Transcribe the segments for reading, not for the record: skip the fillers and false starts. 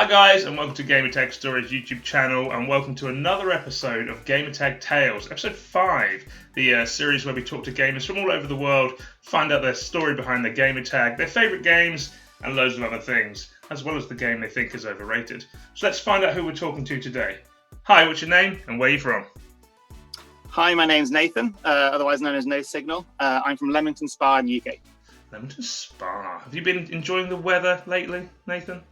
Hi guys, and welcome to Gamertag Stories YouTube channel, and welcome to another episode of Gamertag Tales, episode 5, the series where we talk to gamers from all over the world, find out their story behind their gamertag, their favourite games, and loads of other things, as well as the game they think is overrated. So let's find out who we're talking to today. Hi, what's your name, and where are you from? Hi, my name's Nathan, otherwise known as No Signal. I'm from Leamington Spa in the UK. Leamington Spa. Have you been enjoying the weather lately, Nathan?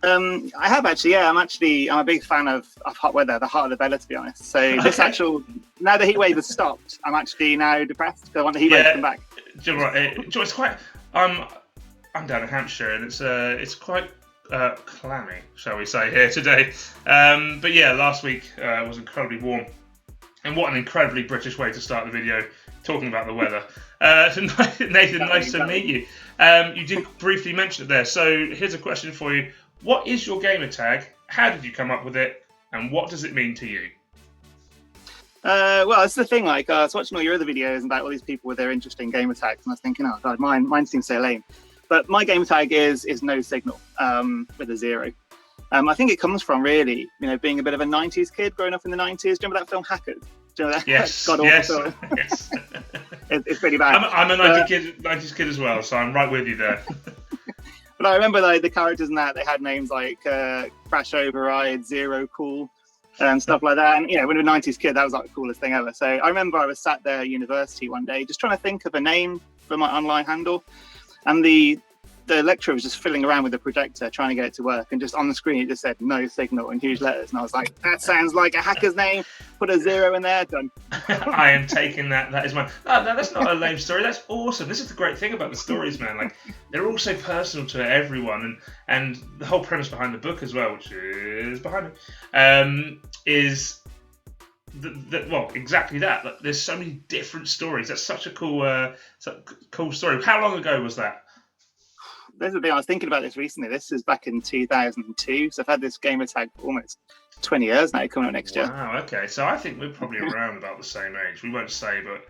I have actually, yeah. I'm a big fan of hot weather. The hotter the better, to be honest. So this now the heat wave has stopped, I'm actually now depressed because I want the heat wave to come back. Do you know what, it's quite. I'm down in Hampshire, and it's quite clammy, shall we say, here today. But yeah, last week was incredibly warm, and what an incredibly British way to start the video, talking about the weather. Nathan, nice to meet you. You did briefly mention it there, so here's a question for you. What is your gamer tag? How did you come up with it? And what does it mean to you? Well, it's the thing, I was watching all your other videos about all these people with their interesting gamer tags, and I was thinking, oh god, mine seems so lame. But my gamer tag is No Signal, with a 0. I think it comes from really, being a bit of a 90s kid growing up in the 90s. Do you remember that film Hackers? Do you know that? Yes, yes. It's pretty bad. I'm a 90s kid as well, so I'm right with you there. But I remember the characters in that, they had names like Crash Override, Zero Cool, and stuff like that. And, when you were a 90s kid, that was like the coolest thing ever. So I remember I was sat there at university one day just trying to think of a name for my online handle. And the lecturer was just fiddling around with the projector trying to get it to work, and just on the screen it just said No Signal in huge letters, and I was like, that sounds like a hacker's name. Put a 0 in there, done. I am taking that. That is mine. No, that's not a lame story. That's awesome. This is the great thing about the stories, man. Like, they're all so personal to everyone, and the whole premise behind the book as well, which is behind me, is well, exactly that. Like, there's so many different stories. That's such a cool story. How long ago was that? This is the thing, I was thinking about this recently. This is back in 2002, so I've had this gamer tag for almost 20 years now, coming up next year. Wow, okay. So I think we're probably around about the same age. We won't say, but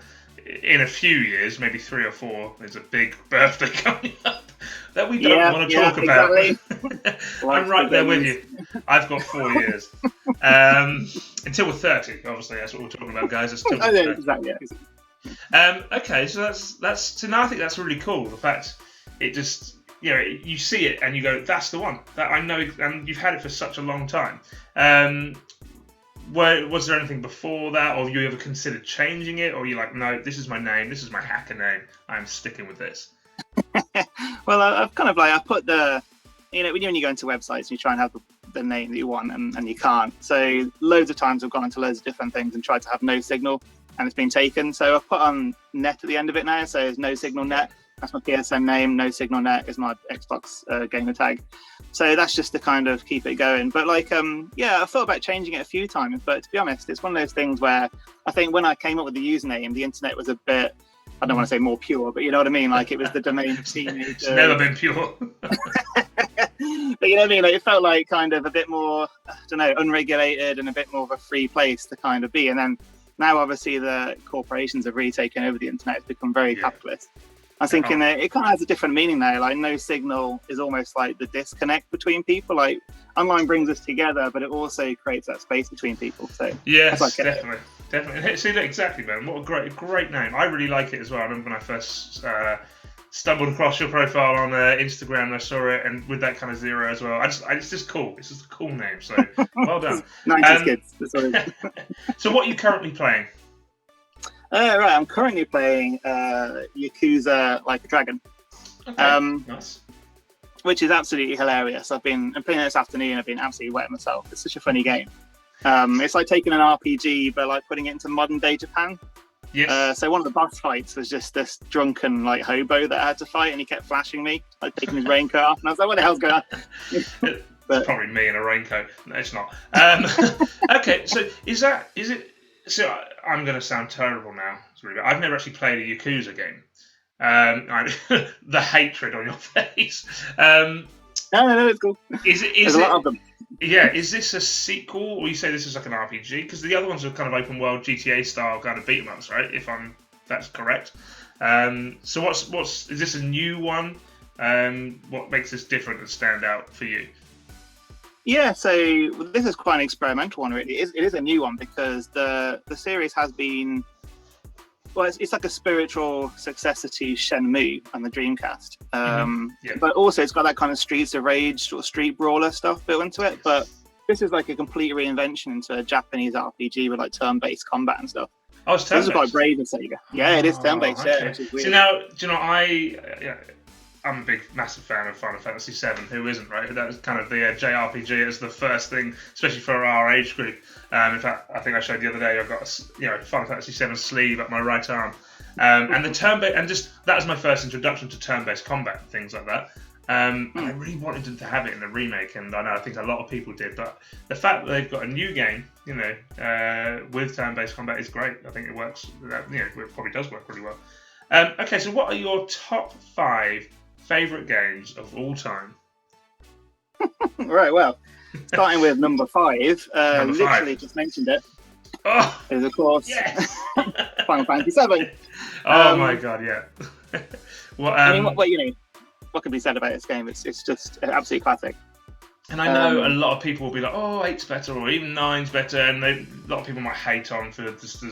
in a few years, maybe 3 or 4, there's a big birthday coming up that we don't want to talk about. Exactly. I'm right there with you. I've got 4 years. Until we're 30, obviously. That's what we're talking about, guys. Until we're 30. Exactly. Okay, so so now I think that's really cool. The fact it just... you see it and you go, that's the one. That I know, and you've had it for such a long time. Was there anything before that, or have you ever considered changing it, or you're like, no, this is my name, this is my hacker name, I'm sticking with this? Well, I've kind of I put the, when you go into websites and you try and have the name that you want, and you can't. So loads of times I've gone into loads of different things and tried to have No Signal, and it's been taken. So I've put on net at the end of it now, so it's No Signal Net. That's my PSN name. No Signal Net is my Xbox gamer tag. So that's just to kind of keep it going. But I thought about changing it a few times. But to be honest, it's one of those things where I think when I came up with the username, the internet was a bit, I don't want to say more pure, but you know what I mean? Like, it was the domain of teenagers. It's never been pure. But you know what I mean? Like, it felt like kind of a bit more, I don't know, unregulated and a bit more of a free place to kind of be. And then now, obviously, the corporations have really taken over the internet. It's become very capitalist. I was thinking that it kind of has a different meaning now. Like, No Signal is almost like the disconnect between people. Like, online brings us together, but it also creates that space between people. So yes, definitely. See, exactly, man. What a great name. I really like it as well. I remember when I first stumbled across your profile on Instagram, and I saw it, and with that kind of 0 as well. It's just cool. It's just a cool name. So well done. 90s kids. So what are you currently playing? Right, I'm currently playing Yakuza Like a Dragon. Okay, nice. Which is absolutely hilarious. I'm playing it this afternoon. I've been absolutely wet myself. It's such a funny game. It's like taking an RPG, but like putting it into modern day Japan. Yes. So one of the boss fights was just this drunken hobo that I had to fight, and he kept flashing me, like taking his raincoat off, and I was like, "What the hell's going on?" It's probably me in a raincoat. No, it's not. Okay, so is it? So I'm going to sound terrible now. I've never actually played a Yakuza game. The hatred on your face. No, it's cool. There's a lot of them. Yeah, is this a sequel, or you say this is like an RPG? Because the other ones are kind of open world GTA style kind of beat 'em ups, right? That's correct. So is this a new one? What makes this different and stand out for you? Yeah, so this is quite an experimental one, really. It is a new one because the series has been, well, it's like a spiritual successor to Shenmue and the Dreamcast. But also it's got that kind of Streets of Rage sort of street brawler stuff built into it. But this is like a complete reinvention into a Japanese RPG with like turn-based combat and stuff. Oh, it's turn-based. This is quite brave of Sega. Yeah, it is turn-based. Okay. Yeah, which is weird. So now, do you know, I'm a big, massive fan of Final Fantasy VII. Who isn't, right? That was kind of the JRPG as the first thing, especially for our age group. In fact, I think I showed the other day. I've got a Final Fantasy VII sleeve up my right arm, and the turn-based, and just that was my first introduction to turn-based combat and things like that. And I really wanted them to have it in the remake, and I think a lot of people did. But the fact that they've got a new game, with turn-based combat is great. I think it works. It probably does work really well. Okay, so what are your top 5 favourite games of all time? Right, well, starting with number 5, Number 5. literally just mentioned it. Oh, is of course yes! Final Fantasy VII. Oh my god, yeah. Well, I mean, what can be said about this game? It's just an absolute classic. And I know a lot of people will be like, "Oh, 8's better," or even 9's better, and a lot of people might hate on for just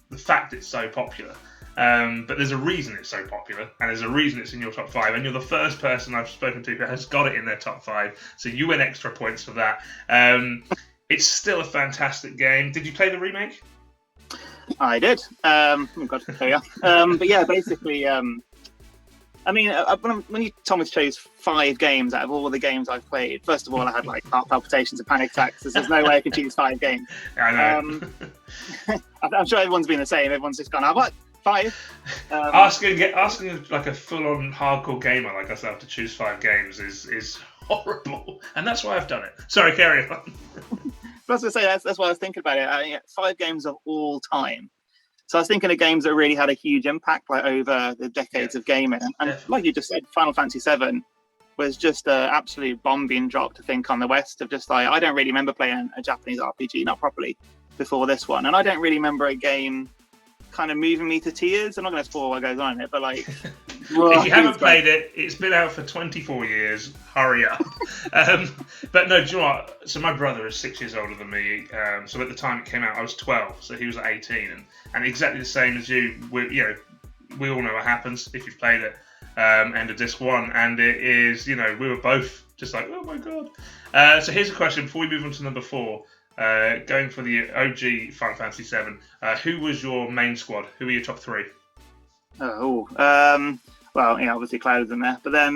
the fact it's so popular. But there's a reason it's so popular, and there's a reason it's in your top 5, and you're the first person I've spoken to who has got it in their top 5, so you win extra points for that. It's still a fantastic game. Did you play the remake? I did. Oh God, there you are. But yeah, basically, I mean, when you told me to choose 5 games out of all the games I've played, first of all, I had like heart palpitations and panic attacks. There's no way I could choose 5 games. I know. I'm sure everyone's been the same. Everyone's just gone, what? 5? Asking like a full-on hardcore gamer like myself to choose 5 games is horrible, and that's why I've done it. Sorry, carry on. But I was going to say, that's why I was thinking about it. 5 games of all time. So I was thinking of games that really had a huge impact like over the decades of gaming. And like you just said, Final Fantasy VII was just an absolute bomb being dropped, I think, on the West of just like, I don't really remember playing a Japanese RPG, not properly, before this one. And I don't really remember a game kind of moving me to tears. I'm not going to spoil what goes on in it, but like... if you haven't played it, it's been out for 24 years. Hurry up. But no, do you know what? So my brother is 6 years older than me. So at the time it came out, I was 12. So he was 18. And exactly the same as you. We all know what happens if you've played it. End of disc 1. And it is, we were both just like, oh my God. So here's a question before we move on to number 4. Going for the OG Final Fantasy VII. Who was your main squad? Who were your top 3? Well, obviously Cloud's in there, but then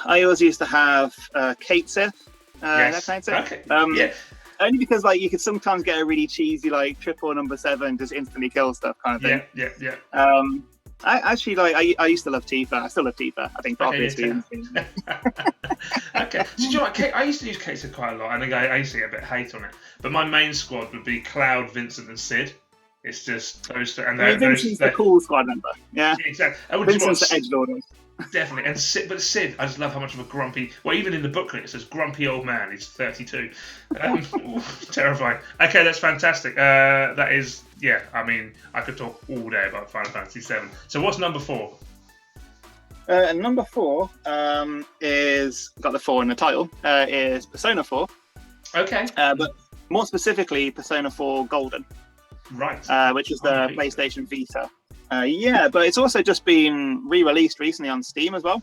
I always used to have Kate Sith. Yes. Okay. Yeah. Only because like you could sometimes get a really cheesy like triple number 7 just instantly kill stuff kind of thing. Yeah. I actually I used to love Tifa. I still love Tifa. I think for obvious reasons. Okay. So do you know what? I used to use Kate Sith quite a lot. I think I used to get a bit of hate on it. But my main squad would be Cloud, Vincent, and Sid. It's just those two. And Vincent's the cool squad member. Yeah. Exactly. Vincent's the edgelord. Definitely. And Sid, I just love how much of a grumpy... Well, even in the booklet, it says grumpy old man. He's 32. Terrifying. Okay, that's fantastic. That is... Yeah, I mean, I could talk all day about Final Fantasy VII. So what's number 4? Number 4 is... Got the 4 in the title. Is Persona 4. Okay. But more specifically, Persona 4 Golden. Right. Which is the PlayStation Vita. But it's also just been re-released recently on Steam as well.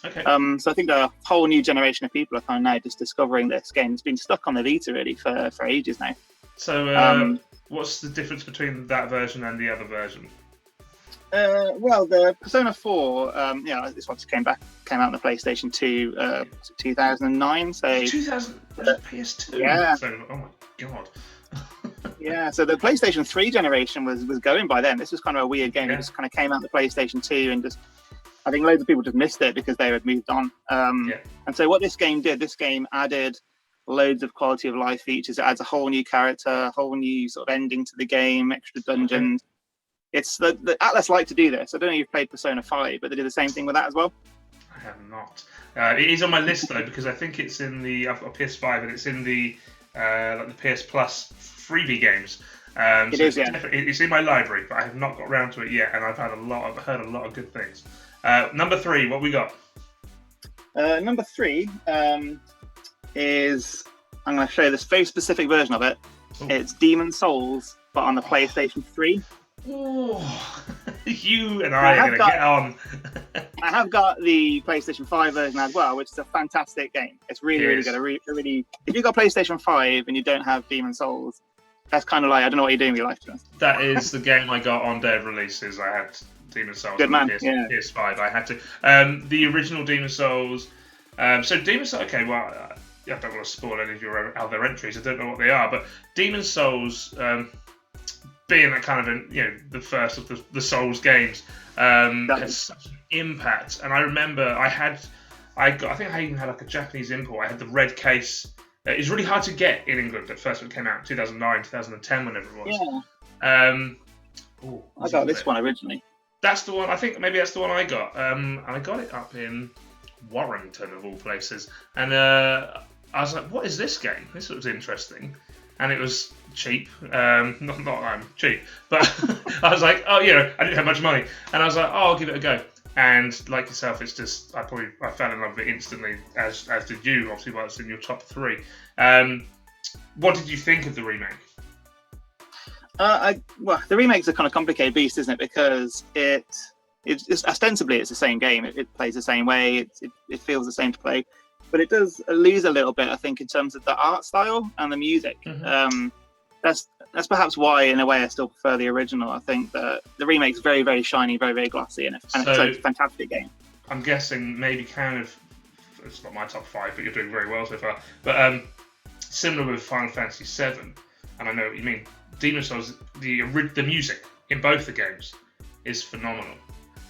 Okay. So I think a whole new generation of people are kind of now just discovering this game. It's been stuck on the Vita really for ages now. So what's the difference between that version and the other version? Well, the Persona 4, this one came out on the PlayStation 2 2009. So 2000 PS2. Yeah. So, oh my God. Yeah, so the PlayStation 3 generation was going by then. This was kind of a weird game. It just kind of came out the PlayStation 2 and just, I think loads of people just missed it because they had moved on. And so what this game did, this game added loads of quality of life features. It adds a whole new character, a whole new sort of ending to the game, extra dungeons. Okay. It's the Atlas like to do this. I don't know if you've played Persona 5, but they did the same thing with that as well. I have not. It is on my list though because I think it's in the I've got PS5 and it's in the like the PS Plus freebie games. It is, yeah. It's in my library, but I have not got around to it yet, and I've heard a lot of good things. Number 3, what we got? Number 3, is, I'm going to show you this very specific version of it. Ooh. It's Demon Souls, but on the PlayStation 3. Oh, you and I are going to get on. I have got the PlayStation 5 version as well, which is a fantastic game. It's really good. Really, if you've got PlayStation 5 and you don't have Demon Souls, that's kind of like, I don't know what you're doing with your life, to be honest. That is the game I got on day of releases. I had Demon Souls Good on man. PS5. I had to. The original Demon Souls. So Demon Souls. Okay, well, I don't want to spoil any of your other entries. I don't know what they are, but Demon Souls, being that kind of the first of the Souls games, has such an impact. And I remember I think I even had like a Japanese import. I had the red case. It was really hard to get in England at first when it came out, 2009, 2010, whenever it was. Yeah. I got this one originally. That's the one. I think maybe that's the one I got. And I got it up in Warrington, of all places. And I was like, "What is this game? This looks interesting." And it was cheap. Not that I'm cheap, but I was like, "Oh, I didn't have much money," and I was like, "Oh, I'll give it a go." And like yourself, it's just I fell in love with it instantly, as did you. Obviously, while it's in your top 3. What did you think of the remake? Well, the remake's a kind of complicated beast, isn't it? Because it's ostensibly it's the same game. It plays the same way. It feels the same to play, but it does lose a little bit, I think, in terms of the art style and the music. Mm-hmm. That's perhaps why, in a way, I still prefer the original. I think that the remake's very, very shiny, very, very glossy, and it's a fantastic game. I'm guessing maybe kind of, it's not my top 5, but you're doing very well so far. But similar with Final Fantasy VII, and I know what you mean. Demon Souls, the music in both the games is phenomenal,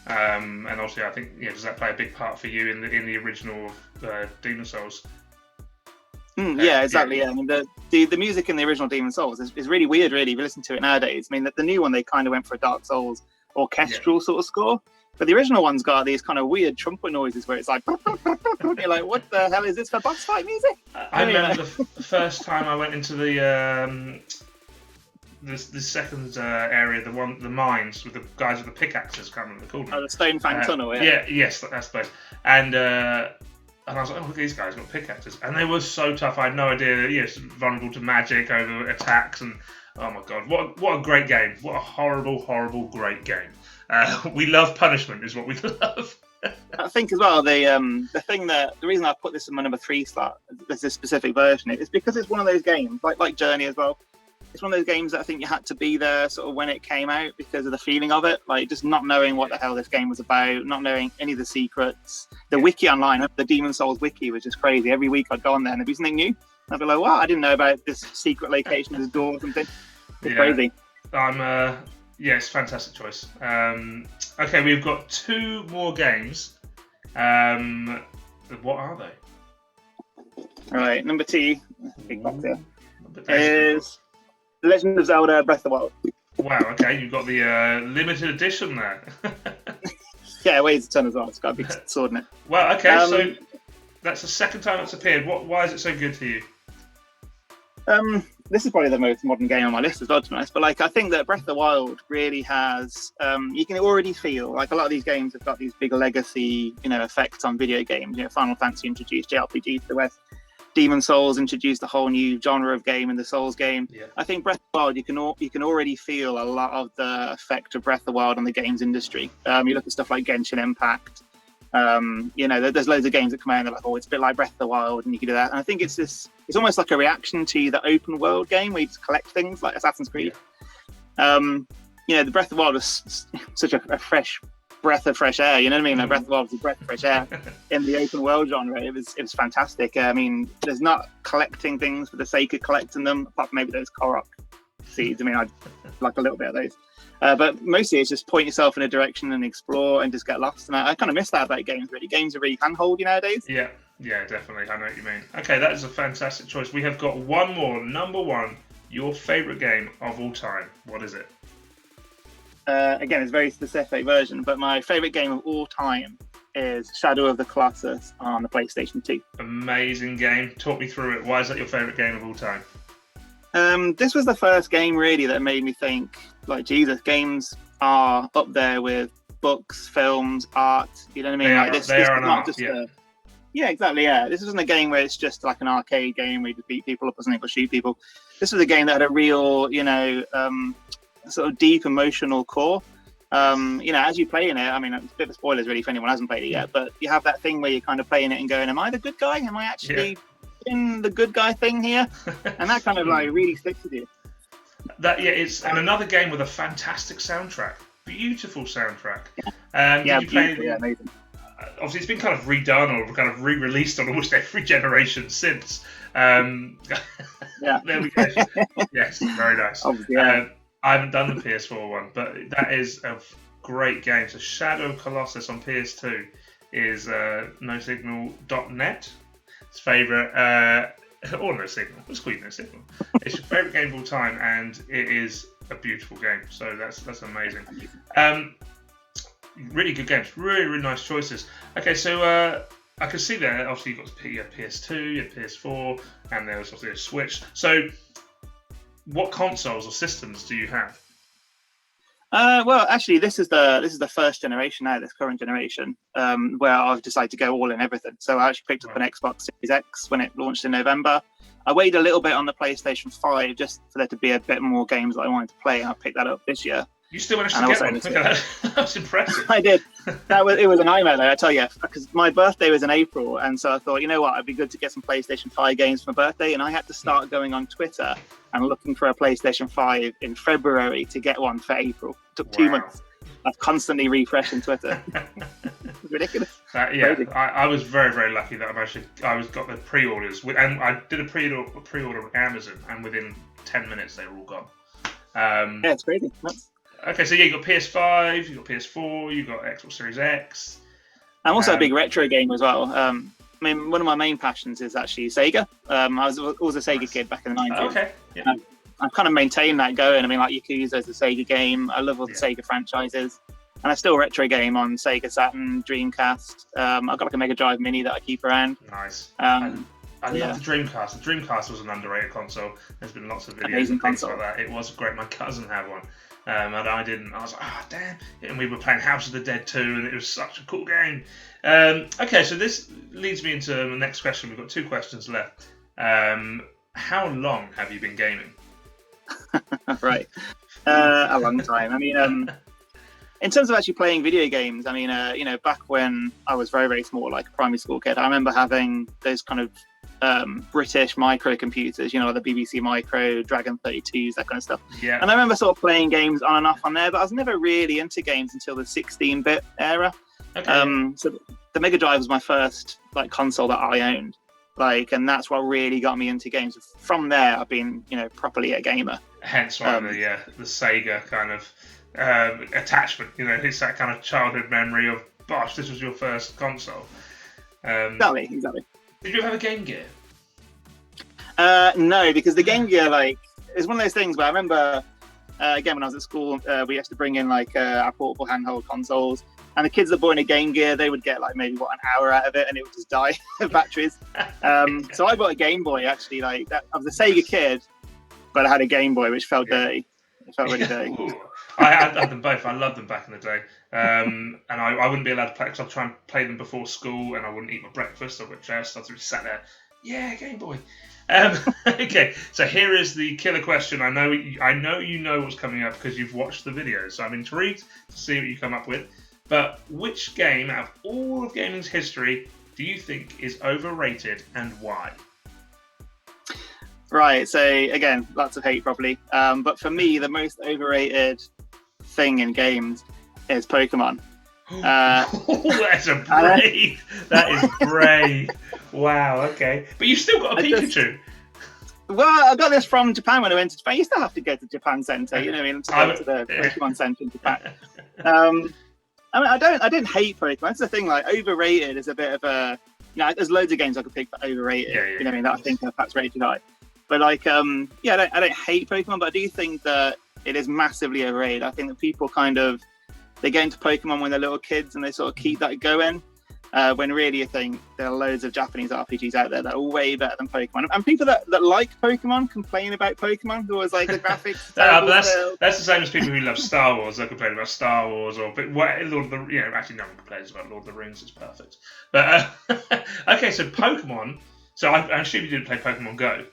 and obviously I think does that play a big part for you in the original Demon Souls? Yeah, exactly. Yeah. I mean, the music in the original Demon Souls is really weird. Really, if you listen to it nowadays, I mean, the new one they kind of went for a Dark Souls orchestral sort of score, but the original one's got these kind of weird trumpet noises where it's like you're like, what the hell is this for boss fight music? I remember the first time I went into the second area, the mines with the guys with the pickaxes. Can't remember what they're called. Oh, the Stone Fang Tunnel. Yes, that's the place. And I was like, oh, these guys got pickaxes. And they were so tough. I had no idea that it's vulnerable to magic over attacks. And oh my God, what a great game. What a horrible, horrible, great game. We love punishment is what we love. I think as well, the reason I put this in my number 3 slot, this specific version, is because it's one of those games, like Journey as well. It's one of those games that I think you had to be there sort of when it came out because of the feeling of it, like just not knowing what the hell this game was about, not knowing any of the secrets. The wiki online, the Demon Souls wiki was just crazy. Every week I'd go on there and there'd be something new. I'd be like, wow, I didn't know about this secret location, this door or something. It's crazy. It's a fantastic choice. Okay, we've got 2 more games. What are they? All right, number 2, big box here, is The Legend of Zelda Breath of the Wild. Wow, okay, you've got the limited edition there. Yeah, it weighs a ton as well. It's got a big sword in it. Well, okay, so that's the second time it's appeared. Why is it so good to you? This is probably the most modern game on my list as well, to be honest. But I think that Breath of the Wild really has. You can already feel like a lot of these games have got these big legacy, effects on video games. Final Fantasy introduced JRPGs to the West. Demon Souls introduced a whole new genre of game in the Souls game. Yeah. I think Breath of the Wild, you can already feel a lot of the effect of Breath of the Wild on the games industry. You look at stuff like Genshin Impact. There's loads of games that come out and they're like, oh, it's a bit like Breath of the Wild, and you can do that. And I think it's almost like a reaction to the open world game where you just collect things like Assassin's Creed. The Breath of the Wild was such a fresh breath of fresh air. You know what I mean? Like Breath of the Wild was a breath of fresh air in the open world genre. It was fantastic. I mean, there's not collecting things for the sake of collecting them, apart from maybe those Korok seeds. I mean, I'd like a little bit of those. But mostly it's just point yourself in a direction and explore and just get lost. And I kind of miss that about games, really. Games are really handholdy nowadays. Yeah, definitely. I know what you mean. Okay, that is a fantastic choice. We have got one more. Number 1, your favourite game of all time. What is it? Again, it's a very specific version, but my favourite game of all time is Shadow of the Colossus on the PlayStation 2. Amazing game. Talk me through it. Why is that your favourite game of all time? This was the first game, really, that made me think, like, Jesus, games are up there with books, films, art. You know what I mean? They are an art. Yeah, exactly. Yeah, this wasn't a game where it's just like an arcade game where you just beat people up or something or shoot people. This was a game that had a real, sort of deep emotional core. As you play in it, I mean, it's a bit of spoilers really for anyone who hasn't played it yet, but you have that thing where you're kind of playing it and going, "Am I the good guy? Am I actually in the good guy thing here?" And that kind of like really sticks with you. And another game with a fantastic soundtrack, beautiful soundtrack. Yeah, did you play? Yeah, amazing. Obviously, it's been kind of redone or kind of re-released on almost every generation since. There we go. Yes, very nice. I haven't done the PS4 one, but that is a great game. So Shadow of Colossus on PS2 is NoSignal.net. Its favourite, or No Signal. Let's call it No Signal. It's your favourite game of all time, and it is a beautiful game. So that's amazing. Really good games, really, really nice choices. Okay, so I can see there, obviously you've got PS2, you have PS4, and there's obviously a Switch. So what consoles or systems do you have? Well, actually, this is the first generation now, this current generation, where I've decided to go all in everything. So I actually picked up an Xbox Series X when it launched in November. I waited a little bit on the PlayStation 5 just for there to be a bit more games that I wanted to play, and I picked that up this year. You still managed to get one. Look at that. That was impressive. I did. It was a nightmare though, I tell you, because my birthday was in April, and so I thought, you know what, it'd be good to get some PlayStation 5 games for my birthday, and I had to start going on Twitter and looking for a PlayStation 5 in February to get one for April. It took 2 months. I've constantly refreshing Twitter. It's ridiculous. I was very, very lucky that I got the pre-orders, and I did a pre-order on Amazon, and within 10 minutes they were all gone. Yeah, it's crazy. Okay, so you got PS5, you got PS4, you got Xbox Series X. I'm also a big retro gamer as well. I mean, one of my main passions is actually Sega. I was always a Sega kid back in the 90s. Okay. Yeah. I've kind of maintained that going. I mean, like Yakuza is a Sega game. I love all the Sega franchises. And I still retro game on Sega Saturn, Dreamcast. I've got like a Mega Drive Mini that I keep around. Nice. I love the Dreamcast. The Dreamcast was an underrated console. There's been lots of videos and things like that. It was great. My cousin had one. And I didn't. I was like, damn. And we were playing House of the Dead 2, and it was such a cool game. Okay, so this leads me into the next question. We've got 2 questions left. How long have you been gaming? Right. A long time. I mean, in terms of actually playing video games, I mean, back when I was very, very small, like a primary school kid, I remember having those kind of British microcomputers, the BBC Micro, Dragon 32s, that kind of stuff. Yeah. And I remember sort of playing games on and off on there, but I was never really into games until the 16-bit era. Okay. So the Mega Drive was my first console that I owned, and that's what really got me into games. From there, I've been properly a gamer. Hence why the Sega kind of attachment. It's that kind of childhood memory of, gosh, this was your first console. Exactly. Did you ever have a Game Gear? No, because the Game Gear, is one of those things where I remember, again, when I was at school, we used to bring in, our portable handheld consoles, and the kids that bought in a Game Gear, they would get, maybe, an hour out of it, and it would just die of batteries. So I bought a Game Boy, actually, I was a Sega kid, but I had a Game Boy, which felt dirty. It felt really dirty. I had them both. I loved them back in the day. And I wouldn't be allowed to play because I'd try and play them before school, and I wouldn't eat my breakfast. I would just sat there. Yeah, Game Boy. Okay, so here is the killer question. I know you know what's coming up because you've watched the video, so I'm intrigued to see what you come up with. But which game out of all of gaming's history do you think is overrated and why? Right, so again, lots of hate probably. But for me, the most overrated thing in games is Pokemon. That's brave. That is brave. Wow, okay. But you've still got a Pikachu. Well, I got this from Japan when I went to Japan. You still have to go to Japan Center, to go to the Pokemon Center in Japan. I mean, I didn't hate Pokemon. That's the thing, overrated is a bit of a, there's loads of games I could pick for overrated, that I think are perhaps rated high. But I don't hate Pokemon, but I do think that it is massively overrated. I think that people they get into Pokemon when they're little kids and they sort of keep that going. When really, I think there are loads of Japanese RPGs out there that are way better than Pokemon. And people that like Pokemon complain about Pokemon, who was like the graphics. But that's the same as people who love Star Wars. They complain about Star Wars or Lord of the actually no one complains about Lord of the Rings. It's perfect. But okay, so Pokemon. So I assume you didn't play Pokemon Go.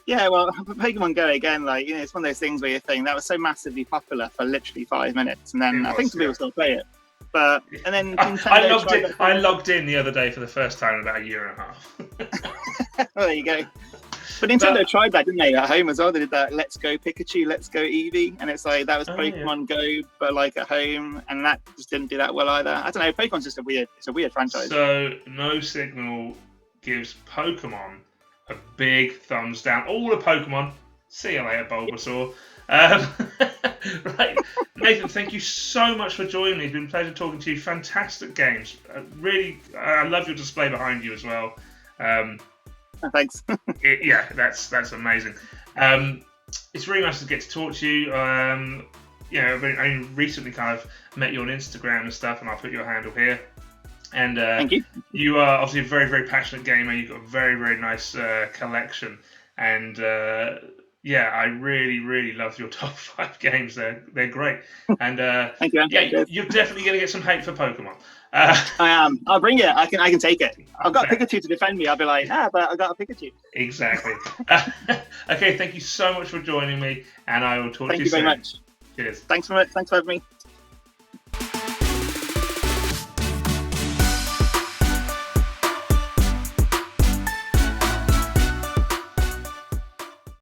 Yeah, well, Pokemon Go again, like, it's one of those things where you think that was so massively popular for literally 5 minutes, and then I think some people still play it. But and then I logged in the other day for the first time in about a year and a half. Well, there you go. But Nintendo tried that, didn't they? At home as well, they did that Let's Go Pikachu, Let's Go Eevee, and it's like that was Pokemon Go, but like at home, and that just didn't do that well either. I don't know. Pokemon's just a weird franchise. So No Signal gives Pokemon a big thumbs down. All the Pokemon. See you later, Bulbasaur. Right, Nathan, thank you so much for joining me. It's been a pleasure talking to you. Fantastic games. Really, I love your display behind you as well. Thanks. That's amazing. It's really nice to get to talk to you. I recently kind of met you on Instagram and stuff, and I'll put your handle here. And thank you. You are obviously a very, very passionate gamer. You've got a very, very nice collection. And I really, really love your top 5 games. They're great. And thank you. Yeah, you're definitely going to get some hate for Pokemon. I am. I'll bring it. I can take it. I've got a Pikachu to defend me. I'll be like, but I got a Pikachu. Exactly. Okay, thank you so much for joining me, and I will talk to you soon. Thank you very much. Cheers. Thanks for having me.